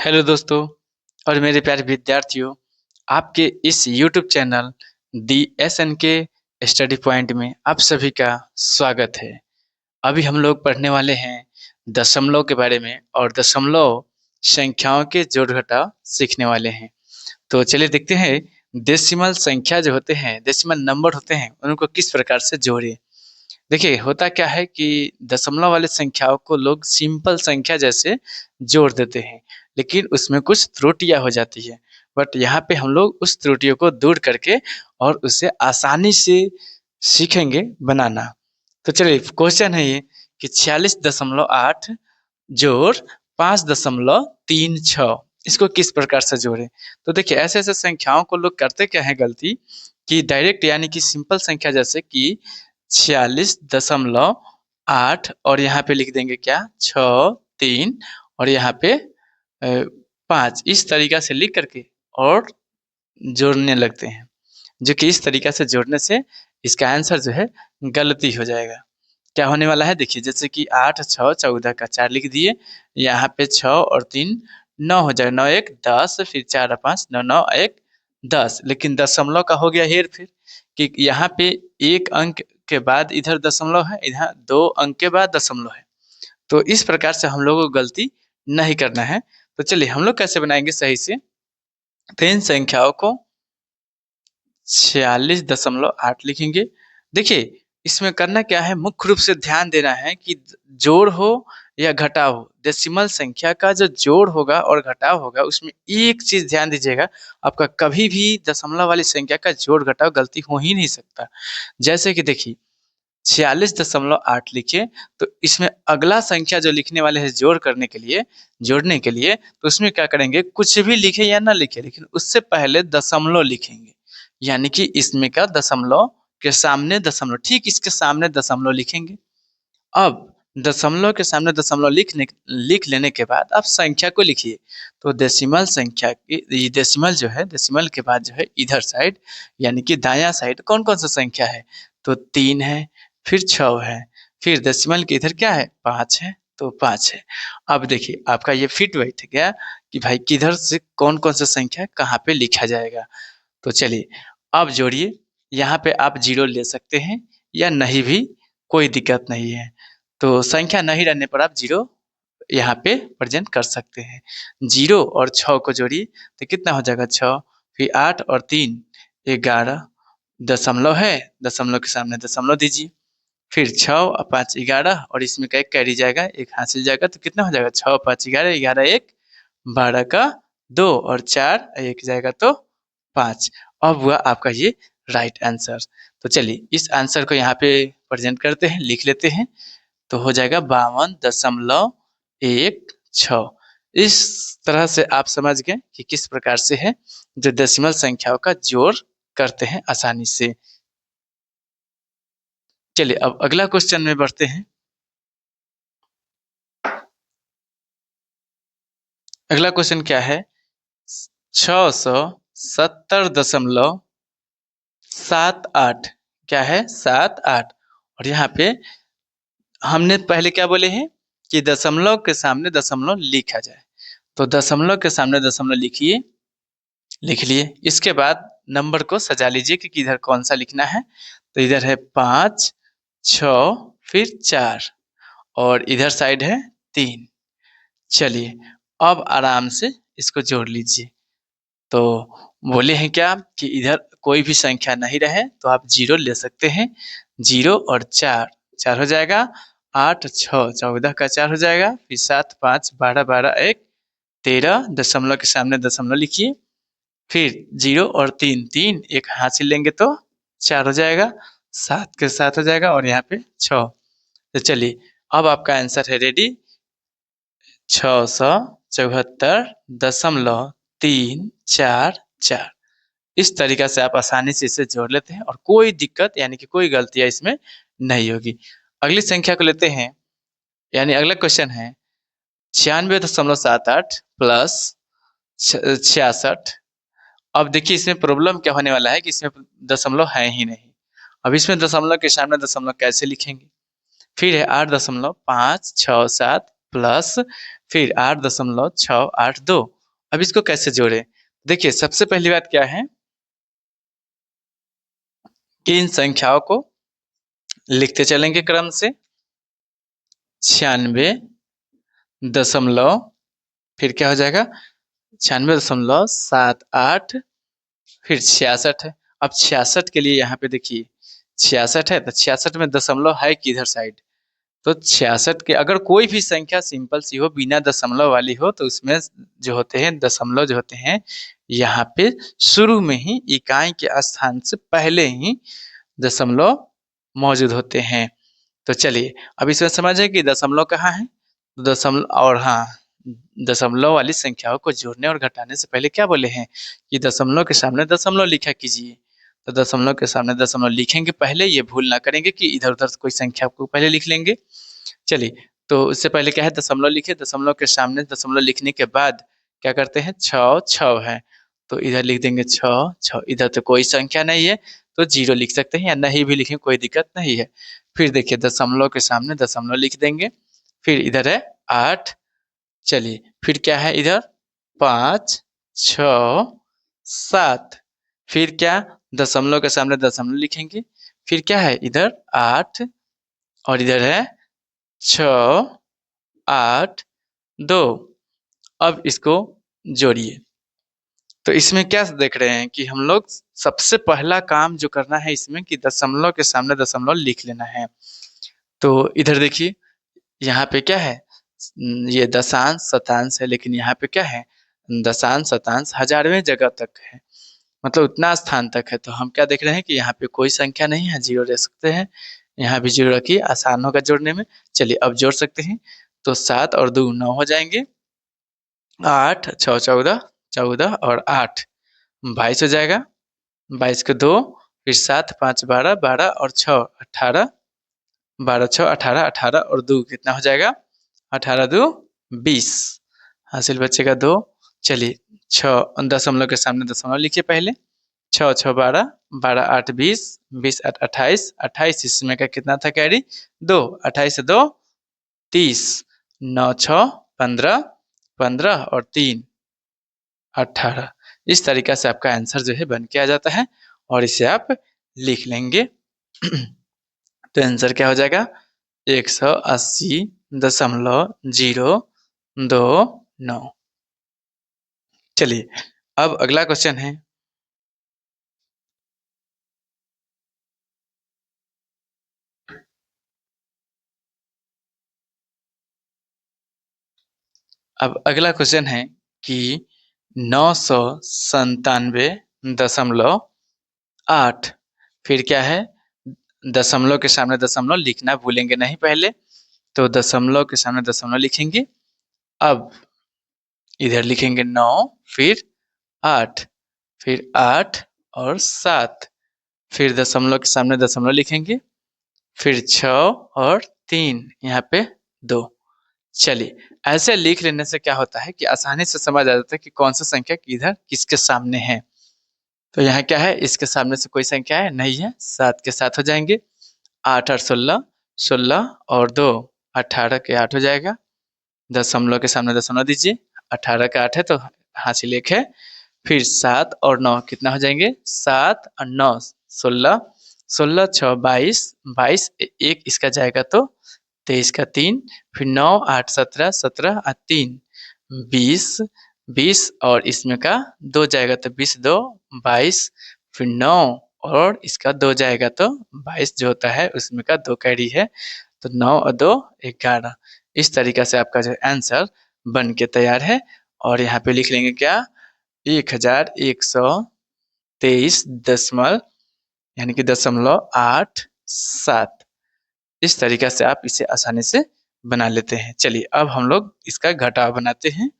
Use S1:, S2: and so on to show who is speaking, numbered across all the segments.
S1: Hello दोस्तों और मेरे प्यारे विद्यार्थियों, आपके इस यूट्यूब चैनल दी एस एन के स्टडी पॉइंट में आप सभी का स्वागत है। अभी हम लोग पढ़ने वाले हैं दशमलव के बारे में और दशमलव संख्याओं के जोड़ घटाव सीखने वाले हैं। तो चलिए देखते हैं डेसिमल संख्या जो होते हैं, डेसिमल नंबर होते हैं, उनको किस प्रकार से जोड़े। देखिए होता क्या है कि दशमलव वाले संख्याओं को लोग सिंपल संख्या जैसे जोड़ देते हैं, लेकिन उसमें कुछ त्रुटियां हो जाती है। बट यहाँ पे हम लोग उस त्रुटियों को दूर करके और उसे आसानी से सीखेंगे बनाना। तो चलिए क्वेश्चन है ये कि 46.8 जोड़ 5.36 इसको किस प्रकार से जोड़े। तो देखिए ऐसे ऐसे संख्याओं को लोग करते क्या है गलती कि डायरेक्ट यानी कि सिंपल संख्या जैसे कि 46.8 और यहाँ पे लिख देंगे क्या 6 3 और यहाँ पे 5 इस तरीका से लिख करके और जोड़ने लगते हैं, जो कि इस तरीका से जोड़ने से इसका आंसर जो है गलती हो जाएगा। क्या होने वाला है देखिए, जैसे कि 8 6 14 का 4 लिख दिए, यहाँ पे 6 और 3 9 हो जाएगा, 9 1 10 फिर 4 और 5 9 9 1 10। लेकिन दशमलव का हो गया हेर फेर कि यहाँ पे एक अंक के बाद इधर दशमलव है, इधर 2 अंक के बाद दशमलव है। तो इस प्रकार से हम लोगों को गलती नहीं करना है। तो चलिए हम लोग कैसे बनाएंगे सही से। तो इन संख्याओं को 46.8 लिखेंगे। देखिए इसमें करना क्या है, मुख्य रूप से ध्यान देना है कि जोड़ हो या घटाव हो, डेसिमल संख्या का जो जोड़ होगा और घटाव होगा उसमें एक चीज ध्यान दीजिएगा, आपका कभी भी दशमलव वाली संख्या का जोड़ घटाव गलती हो ही नहीं सकता। जैसे कि देखिए 46.8 लिखिए, तो इसमें अगला संख्या जो लिखने वाले हैं जोड़ करने के लिए, जोड़ने के लिए, तो उसमें क्या करेंगे, कुछ भी लिखे या ना लिखे लेकिन उससे पहले दशमलव लिखेंगे। यानी कि इसमें का दशमलव के सामने दशमलव, ठीक इसके सामने दशमलव लिखेंगे। अब दशमलव के सामने दशमलव लिख लेने के बाद आप संख्या को लिखिए। तो डेसिमल संख्या की डेसिमल जो है, डेसिमल के बाद जो है इधर साइड यानी कि दायां साइड कौन कौन सा संख्या है, तो 3 है, फिर 6 है, फिर डेसिमल के इधर क्या है 5 है, तो 5 है। अब देखिए आपका ये फिट बैठ गया कि भाई किधर से कौन कौन सा संख्या कहाँ पे लिखा जाएगा। तो चलिए अब जोड़िए, यहाँ पे आप जीरो ले सकते हैं या नहीं भी, कोई दिक्कत नहीं है। तो संख्या नहीं रहने पर आप जीरो यहाँ पे प्रेजेंट कर सकते हैं। 0 और 6 को जोड़िए तो कितना हो जाएगा 6, फिर 8 और 3 11, दशमलव है, दशमलव के सामने दशमलव दीजिए, फिर 6 और 5 11 और इसमें का एक कैरी जाएगा, एक हासिल जाएगा, तो कितना हो जाएगा 6 5 11 11 1 12 का 2 और 4 1 जाएगा तो 5। अब हुआ आपका ये राइट आंसर। तो चलिए इस आंसर को यहाँ पे प्रेजेंट करते हैं, लिख लेते हैं, तो हो जाएगा 52.16। इस तरह से आप समझ गए कि किस प्रकार से है जो डेसिमल संख्याओं का जोड़ करते हैं आसानी से। चलिए अब अगला क्वेश्चन में बढ़ते हैं। अगला क्वेश्चन क्या है, 670.78 क्या है 78। और यहाँ पे हमने पहले क्या बोले हैं कि दशमलव के सामने दशमलव लिखा जाए, तो दशमलव के सामने दशमलव लिखिए, लिख लिए। इसके बाद नंबर को सजा लीजिए कि इधर कौन सा लिखना है, तो इधर है 5 6 फिर 4 और इधर साइड है 3। चलिए अब आराम से इसको जोड़ लीजिए। तो बोले हैं क्या कि इधर कोई भी संख्या नहीं रहे तो आप जीरो ले सकते हैं। 0 और 4 4 हो जाएगा, 8 6 14 का 4 हो जाएगा, फिर 7 5 12 12 1 13, दशमलव के सामने दशमलव लिखिए, फिर 0 और 3 3 एक हासिल लेंगे तो 4 हो जाएगा, 7 के 7 हो जाएगा और यहाँ पे 6। तो चलिए अब आपका आंसर है रेडी, 674.34। इस तरीका से आप आसानी से इसे जोड़ लेते हैं और कोई दिक्कत यानी कि कोई गलतियां इसमें नहीं होगी। अगली संख्या को लेते हैं, यानी अगला क्वेश्चन है 96.78 प्लस 66। अब देखिए इसमें प्रॉब्लम क्या होने वाला है कि इसमें दशमलव है ही नहीं। अब इसमें दशमलव के सामने दशमलव कैसे लिखेंगे, फिर है 8.567 प्लस फिर 8.682। अब इसको कैसे जोड़े? देखिए सबसे पहली बात क्या है कि इन संख्याओं को लिखते चलेंगे क्रम से। 96 दशमलव, फिर क्या हो जाएगा 96.78, फिर 66 है। अब 66 के लिए यहाँ पे देखिए 66 है तो 66 में दशमलव है किधर साइड, तो 66 के अगर कोई भी संख्या सिंपल सी हो बिना दशमलव वाली हो तो उसमें जो होते हैं दशमलव जो होते हैं यहाँ पे शुरू में ही इकाई के स्थान से पहले ही दशमलव मौजूद होते हैं। तो चलिए अब इसमें समझे कि दशमलव कहाँ है, तो दशमलव और हाँ, दशमलव वाली संख्याओं को जोड़ने और घटाने से पहले क्या बोले हैं कि दशमलव के सामने दशमलव लिखा कीजिए। तो दशमलव के सामने दशमलव लिखेंगे पहले, ये भूल ना करेंगे कि इधर उधर कोई संख्या को पहले लिख लेंगे। चलिए तो उससे पहले क्या है दशमलव लिखे, दशमलव के सामने दशमलव लिखने के बाद क्या करते हैं 6 है तो इधर लिख देंगे 6, इधर तो कोई संख्या नहीं है तो 0 लिख सकते हैं या नहीं भी लिखें कोई दिक्कत नहीं है। फिर देखिए दशमलव के सामने दशमलव लिख देंगे, फिर इधर है 8, चलिए फिर क्या है इधर 5, 6, 7, फिर क्या दशमलव के सामने दशमलव लिखेंगे, फिर क्या है इधर 8 और इधर है 6, 8, 2। अब इसको जोड़िए। तो इसमें क्या देख रहे हैं कि हम लोग सबसे पहला काम जो करना है इसमें कि दशमलव के सामने दशमलव लिख लेना है। तो इधर देखिए यहाँ पे क्या है ये दशांश शतांश है, लेकिन यहाँ पे क्या है दशांश शतांश हजारवें जगह तक है, मतलब उतना स्थान तक है। तो हम क्या देख रहे हैं कि यहाँ पे कोई संख्या नहीं है, 0 ले सकते हैं। यहाँ भी 0 रखिए, आसान होगा जोड़ने में। चलिए अब जोड़ सकते हैं। तो 7 और 2 9 हो जाएंगे, 8 6 14, 14 और 8 22 हो जाएगा, 22 को 2, फिर 7 5 12, 12 और 6 18, 12 6 18, 18 और 2 कितना हो जाएगा 18 2 20, हासिल बचेगा 2। चलिए 6 दशमलव के सामने दशमलव लिखिए पहले, 6 6 12, 12 8 20, 20 8 28, 28 इसमें का कितना था कैरी 2, 28 से 2 30, 9 6 15, 15 और 3 18। इस तरीका से आपका आंसर जो है बन के आ जाता है और इसे आप लिख लेंगे। तो आंसर क्या हो जाएगा 180.029। चलिए अब अगला क्वेश्चन है, अब अगला क्वेश्चन है कि 997.8, फिर क्या है दशमलव के सामने दशमलव लिखना भूलेंगे नहीं पहले, तो दशमलव के सामने दशमलव लिखेंगे। अब इधर लिखेंगे 9, फिर 8, फिर 8 और 7, फिर दशमलव के सामने दशमलव लिखेंगे, फिर 6 और 3, यहाँ पे 2। चलिए ऐसे लिख लेने से क्या होता है कि आसानी से समझ आ जाता है कि कौन सा संख्या किधर किसके सामने है। तो यहाँ क्या है इसके सामने से कोई संख्या है नहीं है, 7 के 7 हो जाएंगे, 8 और 16, 16 और 2 18 के 8 हो जाएगा। दशमलव के सामने दशमलव दीजिए, 18 का 8 है तो हासिल 1 है। फिर 7 और 9 कितना हो जाएंगे 7 और 9 16, 16 6 22, 22 1 इसका जाएगा तो 23 का 3, फिर 9 8 17, 17 और 3 20, 20 और इसमें का 2 जाएगा तो 20 2 22, फिर 9 और इसका 2 जाएगा तो 22 जो होता है उसमें का 2 कैरी है, तो 9 और 2 11। इस तरीका से आपका जो आंसर बन के तैयार है और यहाँ पे लिख लेंगे क्या 1123 दशमलव यानी कि 0.87। इस तरीका से आप इसे आसानी से बना लेते हैं। चलिए अब हम लोग इसका घटाव बनाते हैं।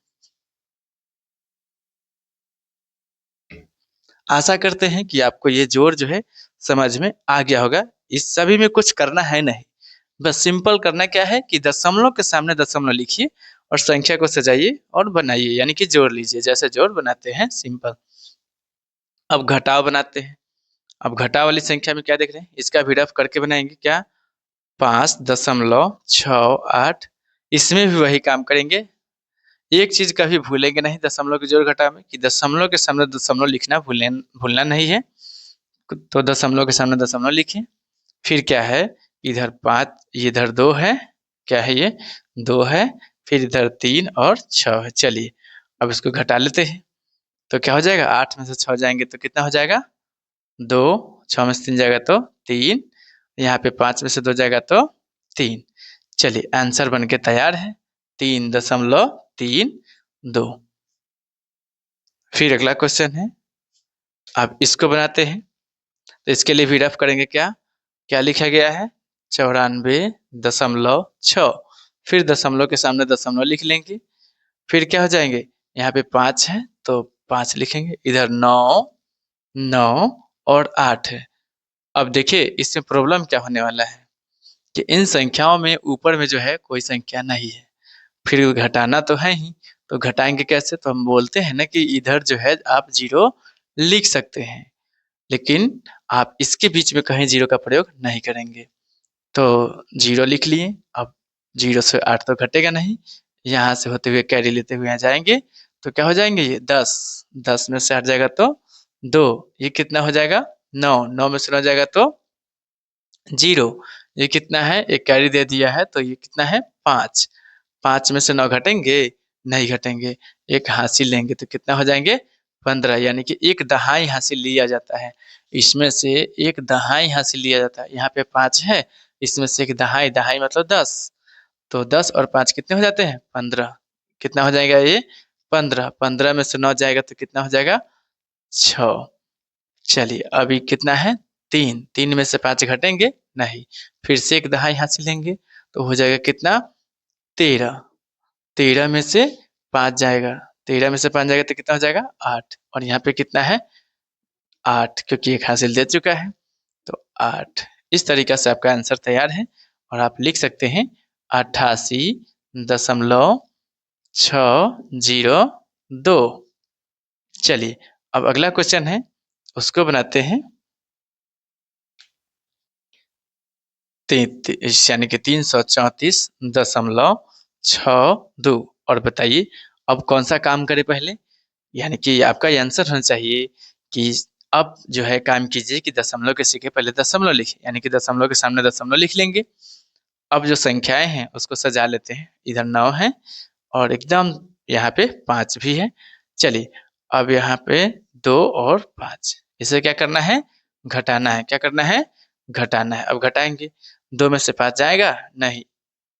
S1: आशा करते हैं कि आपको ये जोड़ जो है समझ में आ गया होगा। इस सभी में कुछ करना है नहीं, बस सिंपल करना क्या है कि दशमलव के सामने दशमलव लिखिए और संख्या को सजाइए और बनाइए, यानी कि जोड़ लीजिए जैसे जोड़ बनाते हैं सिंपल। अब घटाव बनाते हैं। अब घटाव वाली संख्या में क्या देख रहे हैं, इसका भी रफ करके बनाएंगे क्या 5.68, इसमें भी वही काम करेंगे। एक चीज कभी भूलेंगे नहीं दशमलव के जोड़ घटाव में, कि दशमलव के सामने दशमलव लिखना भूलना नहीं है। तो दशमलव के सामने दशमलव लिखिए। फिर क्या है, इधर 5, इधर 2 है, क्या है ये 2 है, फिर इधर 3 और 6 है। चलिए अब इसको घटा लेते हैं। तो क्या हो जाएगा, 8 में से 6 जाएंगे तो कितना हो जाएगा 2, 6 में से 3 जाएगा तो 3, यहाँ पे 5 में से 2 जाएगा तो 3। चलिए आंसर बन के तैयार है 3.32। फिर अगला क्वेश्चन है, अब इसको बनाते हैं। तो इसके लिए भी रफ करेंगे, क्या क्या लिखा गया है 94.6। फिर दशमलव के सामने दशमलव लिख लेंगे। फिर क्या हो जाएंगे, यहाँ पे 5 है तो 5 लिखेंगे, इधर 9, 9 और 8 है। अब देखिए इसमें प्रॉब्लम क्या होने वाला है कि इन संख्याओं में ऊपर में जो है कोई संख्या नहीं है, फिर घटाना तो है ही, तो घटाएंगे कैसे, तो हम बोलते हैं ना कि इधर जो है आप 0 लिख सकते हैं, लेकिन आप इसके बीच में कहीं 0 का प्रयोग नहीं करेंगे। तो 0 लिख लिए। अब 0 से 8 तो घटेगा नहीं, यहाँ से होते हुए कैरी लेते हुए यहाँ जाएंगे तो क्या हो जाएंगे ये 10, 10 में से 8 जाएगा तो 2, ये कितना हो जाएगा 9, 9 में से 9 जाएगा तो 0, ये कितना है, एक कैरी दे दिया है तो ये कितना है 5, 5 में से 9 घटेंगे, नहीं घटेंगे, एक हासिल लेंगे तो कितना हो जाएंगे 15, यानी कि एक दहाई हासिल लिया जाता है। इसमें से एक दहाई हासिल लिया जाता है, यहाँ पे 5 है, इसमें से एक दहाई, दहाई मतलब 10, तो 10 और 5 कितने हो जाते हैं 15, कितना हो जाएगा ये 15, 15 में से 9 जाएगा तो कितना हो जाएगा 6। चलिए अभी कितना है 3, 3 में से 5 घटेंगे नहीं, फिर से एक दहाई हासिल लेंगे तो हो जाएगा कितना 13, 13 में से 5 जाएगा, 13 में से 5 जाएगा तो कितना हो जाएगा 8, और यहाँ पे कितना है 8, क्योंकि एक हासिल दे चुका है तो 8। इस तरीका से आपका आंसर तैयार है और आप लिख सकते हैं 88.602। चलिए अब अगला क्वेश्चन है, उसको बनाते हैं। यानी कि 334.62। और बताइए अब कौन सा काम करे पहले, यानी कि आपका आंसर होना चाहिए कि अब जो है काम कीजिए कि दशमलव के सिक्के पहले दशमलव लिखिए, यानी कि दशमलव के सामने दशमलव लिख लेंगे। अब जो संख्याएं हैं उसको सजा लेते हैं, इधर 9 है और एकदम यहाँ पे 5 भी है। चलिए अब यहाँ पे 2 और 5, इसे क्या करना है घटाना है, क्या करना है घटाना है। अब घटाएंगे, 2 में से 5 जाएगा नहीं,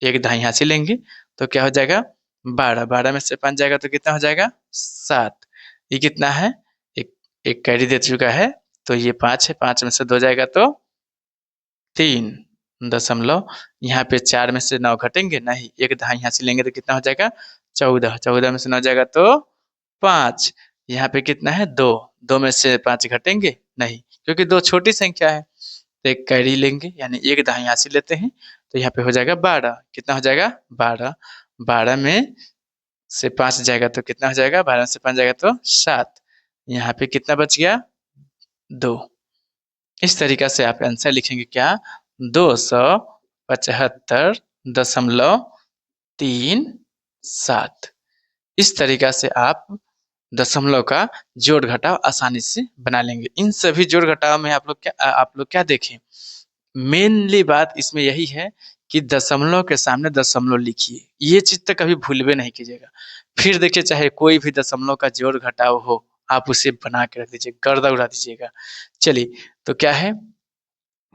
S1: एक दहाई यहाँ से लेंगे तो क्या हो जाएगा 12, 12 में से 5 जाएगा तो कितना हो जाएगा 7, ये कितना है एक, एक कैरी दे चुका है तो ये 5 है, 5 में से 2 जाएगा तो 3 दशमलव, यहाँ पे 4 में से 9 घटेंगे नहीं, एक दहाई यहाँ से लेंगे तो कितना हो जाएगा 14, 14 में से 9 जाएगा तो 5, यहाँ पे कितना है 2, 2 में से 5 घटेंगे नहीं, क्योंकि 2 छोटी संख्या है तो एक कैरी लेंगे, यानी एक दहाई यहाँ से लेते हैं तो यहाँ पे हो जाएगा 12, कितना हो जाएगा 12, 12 में से 5 जाएगा तो कितना हो जाएगा 12 से 5 जाएगा तो 7, यहाँ पे कितना बच गया 2। इस तरीका से आप आंसर लिखेंगे क्या 275.37। इस तरीका से आप दशमलव का जोड़ घटाव आसानी से बना लेंगे। इन सभी जोड़ घटाव में आप लोग क्या देखें, मेनली बात इसमें यही है कि दशमलव के सामने दशमलव लिखिए, ये चीज तो कभी भूलवे नहीं कीजिएगा। फिर देखिए चाहे कोई भी दशमलव का जोड़ घटाव हो, आप उसे बना के रख दीजिए, गर्दा उड़ा दीजिएगा। चलिए तो क्या है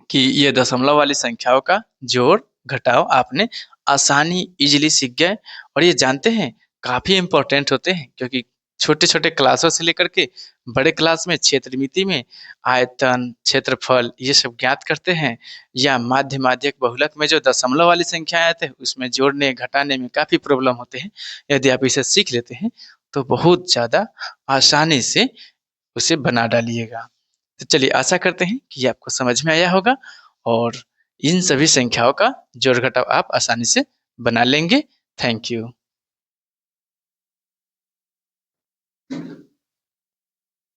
S1: कि ये दशमलव वाली संख्याओं का जोड़ घटाव आपने आसानी इजीली सीख गए, और ये जानते हैं काफी इम्पोर्टेंट होते हैं, क्योंकि छोटे छोटे क्लासों से लेकर के बड़े क्लास में क्षेत्रमिति में आयतन, क्षेत्रफल ये सब ज्ञात करते हैं, या माध्य माध्यक बहुलक में जो दशमलव वाली संख्याएं आते हैं उसमें जोड़ने घटाने में काफी प्रॉब्लम होते हैं। यदि आप इसे सीख लेते हैं तो बहुत ज्यादा आसानी से उसे बना डालिएगा। तो चलिए आशा करते हैं कि ये आपको समझ में आया होगा और इन सभी संख्याओं का जोड़ घटाव आप आसानी से बना लेंगे। Thank you.